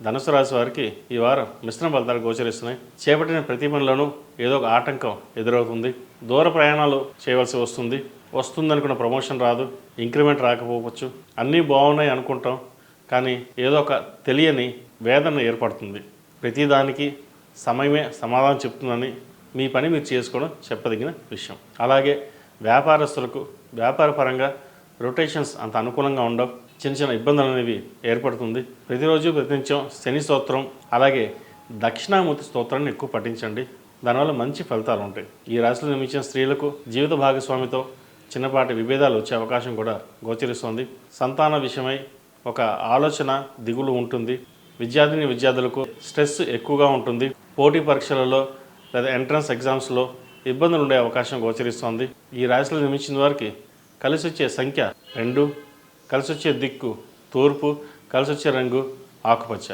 ధనుసు రాశి వారికి ఈ వారం మిశ్రమ ఫలితాలు గోచరిస్తున్నాయి. చేపట్టిన ప్రతి పనిలోనూ ఏదో ఒక ఆటంకం ఎదురవుతుంది. దూర ప్రయాణాలు చేయవలసి వస్తుందనుకున్న ప్రమోషన్ రాదు, ఇంక్రిమెంట్ రాకపోవచ్చు. అన్నీ బాగున్నాయి అనుకుంటాం, కానీ ఏదో ఒక తెలియని వేదన ఏర్పడుతుంది. ప్రతిదానికి సమయమే సమాధానం చెప్తుందని మీ పని మీరు చేసుకోవడం చెప్పదగిన విషయం. అలాగే వ్యాపారస్తులకు వ్యాపారపరంగా రొటేషన్స్ అంత అనుకూలంగా ఉండవు. చిన్న ఇబ్బందులు అనేవి ఏర్పడుతుంది. ప్రతిరోజు ప్రతినిత్యం శని స్తోత్రం అలాగే దక్షిణామూర్తి స్తోత్రాన్ని ఎక్కువ పఠించండి. దానివల్ల మంచి ఫలితాలు ఉంటాయి. ఈ రాశిలో జన్మించిన స్త్రీలకు జీవిత భాగస్వామితో చిన్నపాటి విభేదాలు వచ్చే అవకాశం కూడా గోచరిస్తుంది. సంతాన విషయమై ఒక ఆలోచన దిగులు ఉంటుంది. విద్యార్థులకు స్ట్రెస్ ఎక్కువగా ఉంటుంది. పోటీ పరీక్షలలో లేదా ఎంట్రన్స్ ఎగ్జామ్స్లో ఇబ్బందులు ఉండే అవకాశం గోచరిస్తోంది. ఈ రాశిలో జన్మించిన వారికి కలిసి వచ్చే సంఖ్య 2, కలిసి వచ్చే దిక్కు తూర్పు, కలిసి వచ్చే రంగు ఆకుపచ్చ.